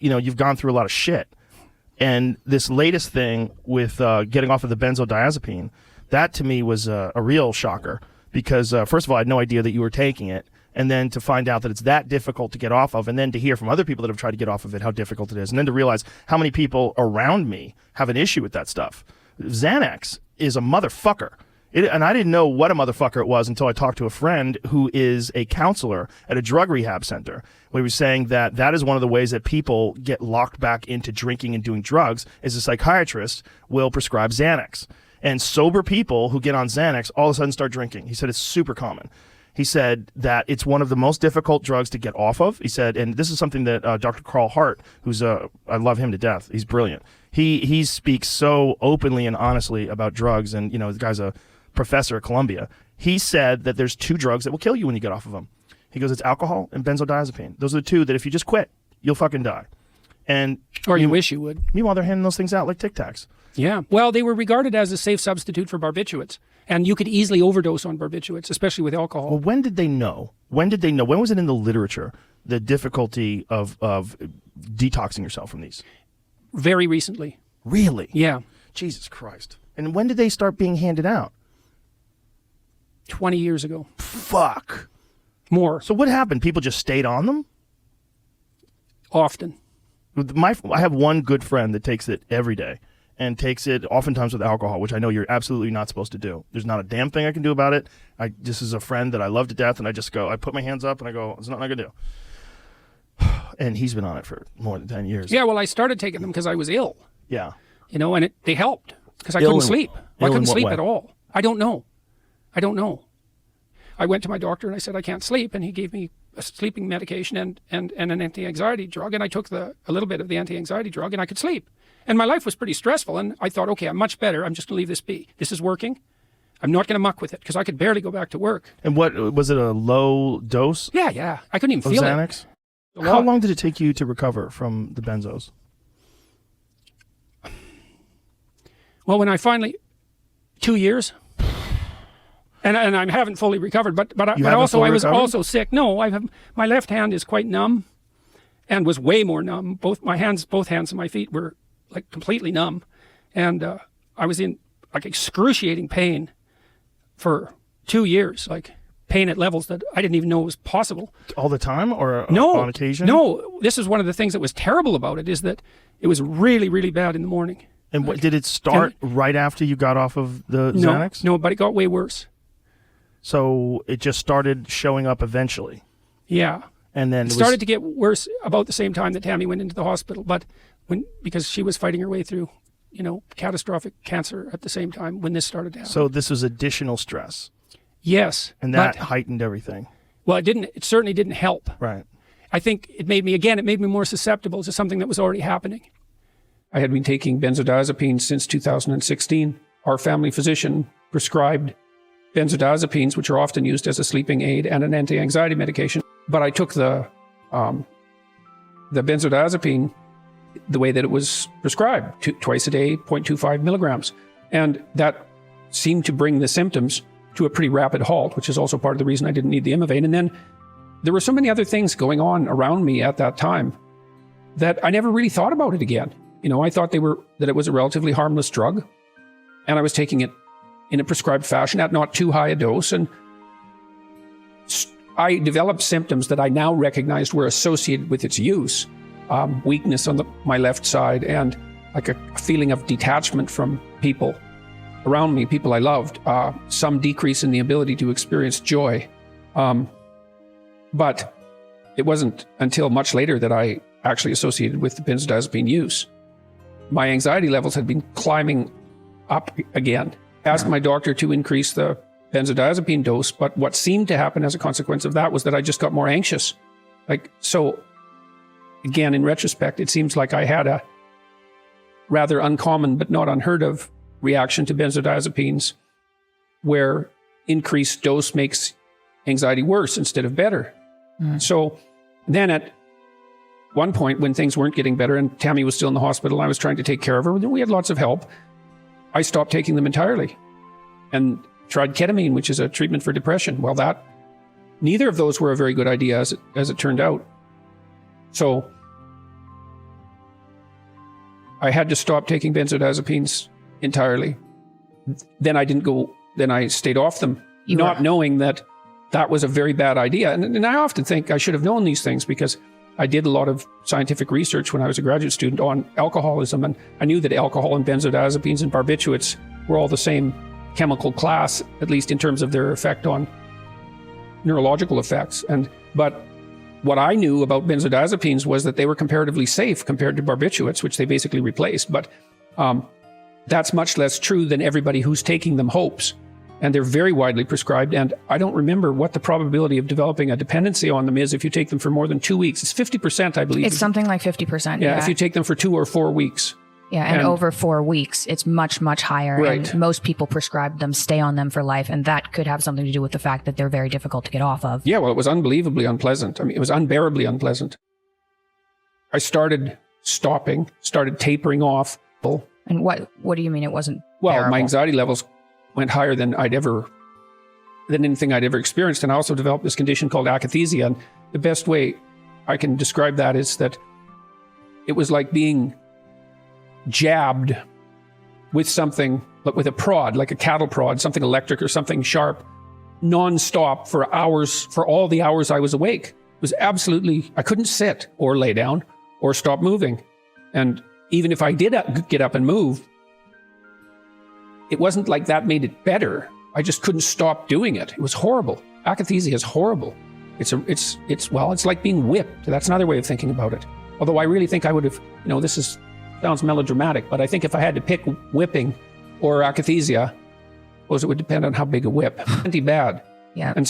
you've gone through a lot of shit. And this latest thing with getting off of the benzodiazepine, that to me was a real shocker because, first of all, I had no idea that you were taking it. And then to find out that it's that difficult to get off of, and then to hear from other people that have tried to get off of it how difficult it is, and then to realize how many people around me have an issue with that stuff. Xanax is a motherfucker. And I didn't know what a motherfucker it was until I talked to a friend who is a counselor at a drug rehab center. He was saying that that is one of the ways that people get locked back into drinking and doing drugs is a psychiatrist will prescribe Xanax. And sober people who get on Xanax all of a sudden start drinking. He said it's super common. He said that it's one of the most difficult drugs to get off of. He said, and this is something that Dr. Carl Hart, who's I love him to death. He's brilliant. He speaks so openly and honestly about drugs, and the guy's a professor at Columbia. He said that there's 2 drugs that will kill you when you get off of them. He goes, it's alcohol and benzodiazepine. Those are the 2 that if you just quit, you'll fucking die. Or you wish you would. Meanwhile, they're handing those things out like Tic Tacs. Yeah. Well, they were regarded as a safe substitute for barbiturates. And you could easily overdose on barbiturates, especially with alcohol. Well, when did they know? When was it in the literature, the difficulty of detoxing yourself from these? Very recently. Really? Yeah. Jesus Christ. And when did they start being handed out? 20 years ago. Fuck. More. So what happened? People just stayed on them? Often. I have one good friend that takes it every day. And takes it oftentimes with alcohol, which I know you're absolutely not supposed to do. There's not a damn thing I can do about it. This is a friend that I love to death, and I put my hands up and I go, there's nothing I can do. And he's been on it for more than 10 years. Yeah, well, I started taking them because I was ill. Yeah. And they helped because I couldn't sleep. I couldn't sleep at all. I don't know. I went to my doctor and I said, I can't sleep. And he gave me a sleeping medication and an anti-anxiety drug. And I took a little bit of the anti-anxiety drug and I could sleep. And my life was pretty stressful, and I thought, okay, I'm much better. I'm just going to leave this be. This is working. I'm not going to muck with it because I could barely go back to work. And what was it, a low dose? Yeah. I couldn't even feel Xanax? it. How long did it take you to recover from the benzos? Well, when I finally, 2 years. And I haven't fully recovered, but also I was also sick. No, my left hand is quite numb and was way more numb. Both hands of my feet were like completely numb. And I was in like excruciating pain for 2 years, like pain at levels that I didn't even know was possible. All the time or no, on occasion? No, this is one of the things that was terrible about it is that it was really, really bad in the morning. And did it start right after you got off of the Xanax? No, but it got way worse. So it just started showing up eventually? Yeah. And then it started to get worse about the same time that Tammy went into the hospital, but because she was fighting her way through, catastrophic cancer at the same time when this started to happen. So this was additional stress. Yes. And that heightened everything. Well, it certainly didn't help. Right. I think it made me more susceptible to something that was already happening. I had been taking benzodiazepines since 2016. Our family physician prescribed benzodiazepines, which are often used as a sleeping aid and an anti-anxiety medication. But I took the benzodiazepine the way that it was prescribed, twice a day, 0.25 milligrams. And that seemed to bring the symptoms to a pretty rapid halt, which is also part of the reason I didn't need the Imovane. And then there were so many other things going on around me at that time that I never really thought about it again. I thought that it was a relatively harmless drug, and I was taking it in a prescribed fashion at not too high a dose. And I developed symptoms that I now recognized were associated with its use. Weakness on my left side and like a feeling of detachment from people around me, people I loved, some decrease in the ability to experience joy. But it wasn't until much later that I actually associated with the benzodiazepine use. My anxiety levels had been climbing up again. Asked my doctor to increase the benzodiazepine dose, but what seemed to happen as a consequence of that was that I just got more anxious. So again, in retrospect, it seems like I had a rather uncommon but not unheard of reaction to benzodiazepines where increased dose makes anxiety worse instead of better. So then at one point when things weren't getting better and Tammy was still in the hospital and I was trying to take care of her, we had lots of help, I stopped taking them entirely and tried ketamine, which is a treatment for depression. Well, neither of those were a very good idea as it turned out. So I had to stop taking benzodiazepines entirely. Then I stayed off them, not knowing that was a very bad idea. And I often think I should have known these things because I did a lot of scientific research when I was a graduate student on alcoholism, and I knew that alcohol and benzodiazepines and barbiturates were all the same chemical class, at least in terms of their effect on neurological effects. But what I knew about benzodiazepines was that they were comparatively safe compared to barbiturates, which they basically replaced. But that's much less true than everybody who's taking them hopes. And they're very widely prescribed. And I don't remember what the probability of developing a dependency on them is if you take them for more than 2 weeks. It's 50%, I believe. It's something like 50%. Yeah, if you take them for 2 or 4 weeks. Yeah, and over 4 weeks, it's much, much higher. Right. And most people prescribe them, stay on them for life. And that could have something to do with the fact that they're very difficult to get off of. Yeah, well, it was unbelievably unpleasant. I mean, it was unbearably unpleasant. I started stopping, started tapering off. And what do you mean it wasn't Well, bearable? my anxiety levels went higher than anything I'd ever experienced. And I also developed this condition called akathisia. And the best way I can describe that is that it was like being jabbed with something, with a prod, like a cattle prod, something electric or something sharp, nonstop for hours, for all the hours I was awake. It was absolutely, I couldn't sit or lay down or stop moving. And even if I did get up and move, it wasn't like that made it better. I just couldn't stop doing it. It was horrible. Akathisia is horrible. It's like being whipped. That's another way of thinking about it. Although I really think I would have, sounds melodramatic, but I think if I had to pick whipping or akathisia, I suppose it would depend on how big a whip. Plenty bad. Yeah. And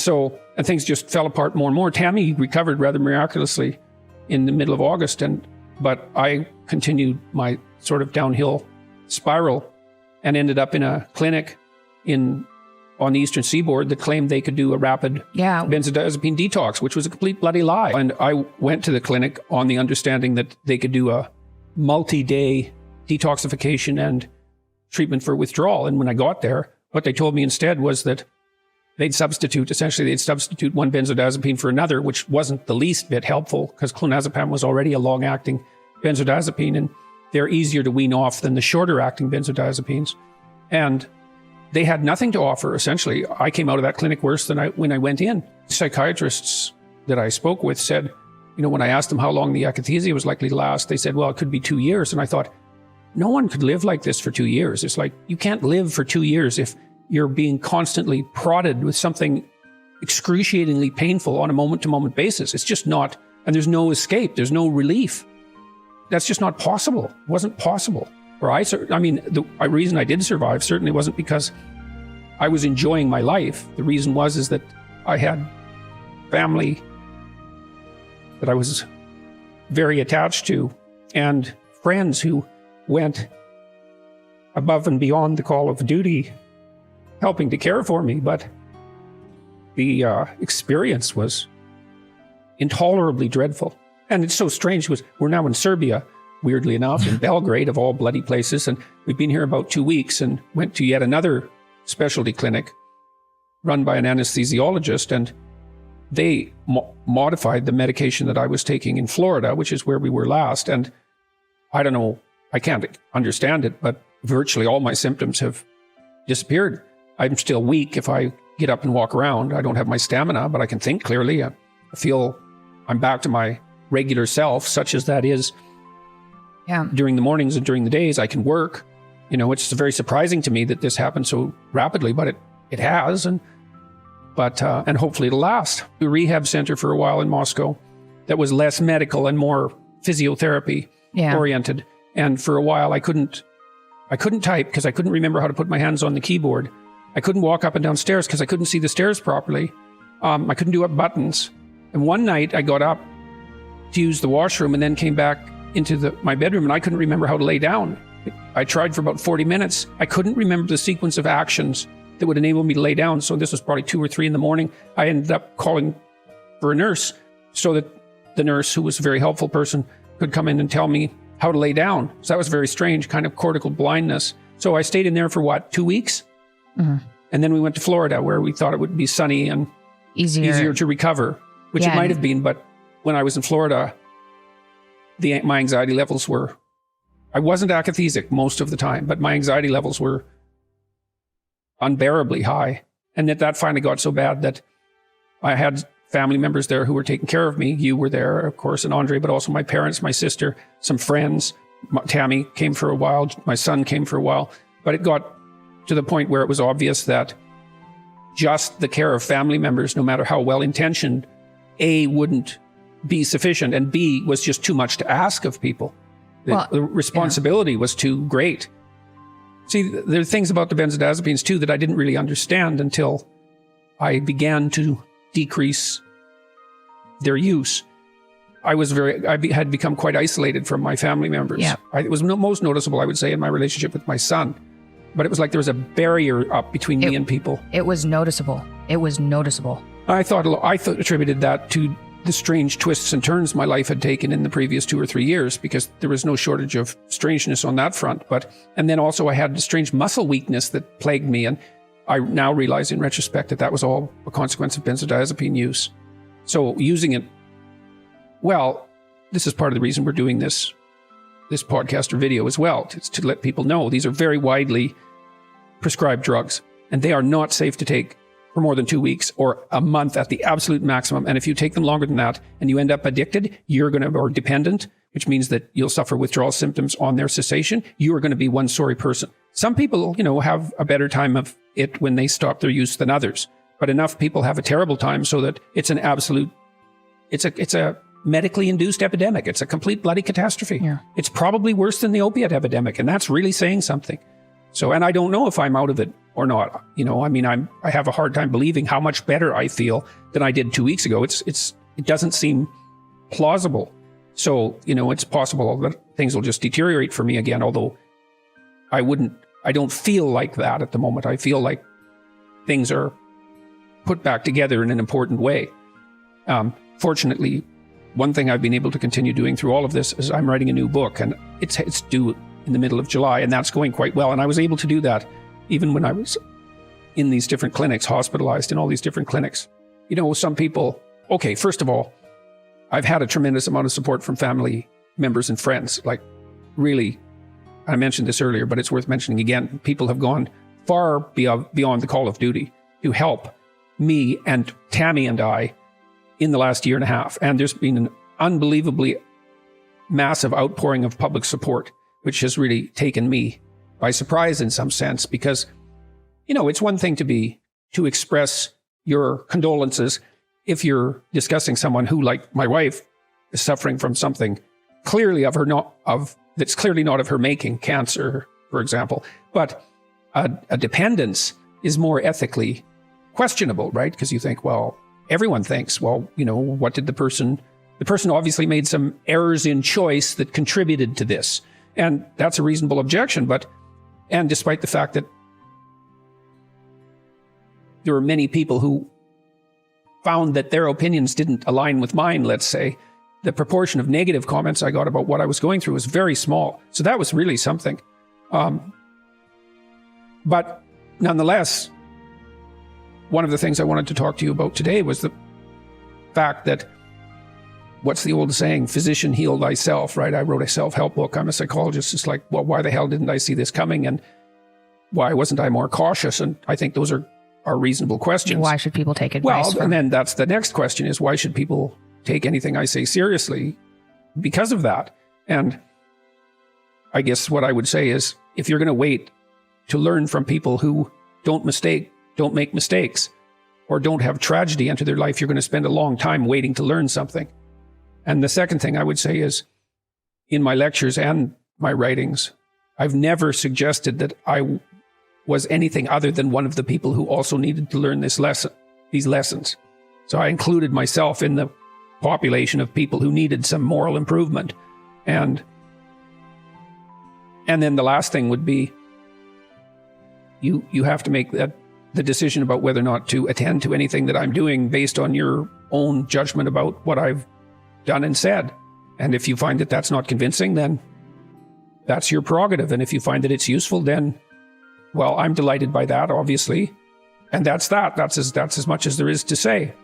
things just fell apart more and more. Tammy recovered rather miraculously in the middle of August, but I continued my sort of downhill spiral and ended up in a clinic on the Eastern Seaboard that claimed they could do a rapid benzodiazepine detox, which was a complete bloody lie. And I went to the clinic on the understanding that they could do a multi-day detoxification and treatment for withdrawal. And when I got there, what they told me instead was that they'd substitute one benzodiazepine for another, which wasn't the least bit helpful because clonazepam was already a long-acting benzodiazepine, and they're easier to wean off than the shorter-acting benzodiazepines. And they had nothing to offer, essentially. I came out of that clinic worse than when I went in. Psychiatrists that I spoke with said, when I asked them how long the akathisia was likely to last, they said, well, it could be 2 years. And I thought, no one could live like this for 2 years. It's like, you can't live for 2 years if you're being constantly prodded with something excruciatingly painful on a moment-to-moment basis. It's just not, and there's no escape, there's no relief. That's just not possible. It wasn't possible. The reason I did survive certainly wasn't because I was enjoying my life. The reason is that I had family that I was very attached to and friends who went above and beyond the call of duty, helping to care for me. But the experience was intolerably dreadful. And it's so strange because we're now in Serbia, weirdly enough, in Belgrade of all bloody places. And we've been here about 2 weeks and went to yet another specialty clinic run by an anesthesiologist. And they modified the medication that I was taking in Florida, which is where we were last. And I don't know, I can't understand it, but virtually all my symptoms have disappeared. I'm still weak if I get up and walk around. I don't have my stamina, but I can think clearly. I feel I'm back to my regular self, such as that is. Yeah. During the mornings and during the days, I can work. It's very surprising to me that this happened so rapidly, but it has, and hopefully it'll last. A rehab center for a while in Moscow that was less medical and more physiotherapy oriented. And for a while, I couldn't type because I couldn't remember how to put my hands on the keyboard. I couldn't walk up and down stairs because I couldn't see the stairs properly. I couldn't do up buttons. And one night I got up to use the washroom and then came back into my bedroom and I couldn't remember how to lay down. I tried for about 40 minutes. I couldn't remember the sequence of actions that would enable me to lay down. So this was probably 2 or 3 in the morning. I ended up calling for a nurse so that the nurse, who was a very helpful person, could come in and tell me how to lay down. So that was very strange, kind of cortical blindness. So I stayed in there for 2 weeks? Mm-hmm. And then we went to Florida where we thought it would be sunny and easier to recover, which it might have been. But when I was in Florida, my anxiety levels were, I wasn't akathisic most of the time, but my anxiety levels were unbearably high. And that finally got so bad that I had family members there who were taking care of me. You were there, of course, and Andre, but also my parents, my sister, some friends. Tammy came for a while. My son came for a while. But it got to the point where it was obvious that just the care of family members, no matter how well-intentioned, A, wouldn't be sufficient, and B, was just too much to ask of people. The responsibility was too great. See, there are things about the benzodiazepines, too, that I didn't really understand until I began to decrease their use. I had become quite isolated from my family members. Yeah. It was most noticeable, I would say, in my relationship with my son. But it was like there was a barrier up between me and people. It was noticeable. It was noticeable. I attributed that to the strange twists and turns my life had taken in the previous 2 or 3 years, because there was no shortage of strangeness on that front. And then also I had a strange muscle weakness that plagued me. And I now realize in retrospect that was all a consequence of benzodiazepine use. So using it, well, this is part of the reason we're doing this podcast or video as well, to let people know these are very widely prescribed drugs, and they are not safe to take for more than 2 weeks or a month at the absolute maximum. And if you take them longer than that and you end up addicted, or dependent, which means that you'll suffer withdrawal symptoms on their cessation, you are going to be one sorry person. Some people, have a better time of it when they stop their use than others, but enough people have a terrible time so that it's a medically induced epidemic. It's a complete bloody catastrophe. Yeah. It's probably worse than the opiate epidemic, and that's really saying something. So, and I don't know if I'm out of it or not. I have a hard time believing how much better I feel than I did 2 weeks ago. It doesn't seem plausible. So, it's possible that things will just deteriorate for me again, although I don't feel like that at the moment. I feel like things are put back together in an important way. Fortunately, one thing I've been able to continue doing through all of this is I'm writing a new book, and it's due in the middle of July, and that's going quite well. And I was able to do that even when I was in these different clinics, hospitalized in all these different clinics. Some people, okay, first of all, I've had a tremendous amount of support from family members and friends. Like, really, I mentioned this earlier, but it's worth mentioning again. People have gone far beyond the call of duty to help me and Tammy and I in the last year and a half. And there's been an unbelievably massive outpouring of public support, which has really taken me by surprise in some sense, because, it's one thing to express your condolences if you're discussing someone who, like my wife, is suffering from something clearly that's clearly not of her making, cancer, for example. But a dependence is more ethically questionable, right? Because you think, well, everyone thinks, well, what did the person obviously made some errors in choice that contributed to this. And that's a reasonable objection. And despite the fact that there were many people who found that their opinions didn't align with mine, let's say, the proportion of negative comments I got about what I was going through was very small. So that was really something. But nonetheless, one of the things I wanted to talk to you about today was the fact that, what's the old saying? Physician, heal thyself, right? I wrote a self-help book. I'm a psychologist. It's like, well, why the hell didn't I see this coming? And why wasn't I more cautious? And I think those are reasonable questions. Why should people take advice and then that's the next question is, why should people take anything I say seriously because of that? And I guess what I would say is, if you're going to wait to learn from people who don't make mistakes, or don't have tragedy enter their life, you're going to spend a long time waiting to learn something. And the second thing I would say is, in my lectures and my writings, I've never suggested that I was anything other than one of the people who also needed to learn these lessons. So I included myself in the population of people who needed some moral improvement. And then the last thing would be, you have to make the decision about whether or not to attend to anything that I'm doing based on your own judgment about what I've done and said. And if you find that that's not convincing, then that's your prerogative. And if you find that it's useful, then, well, I'm delighted by that, obviously. And that's as much as there is to say.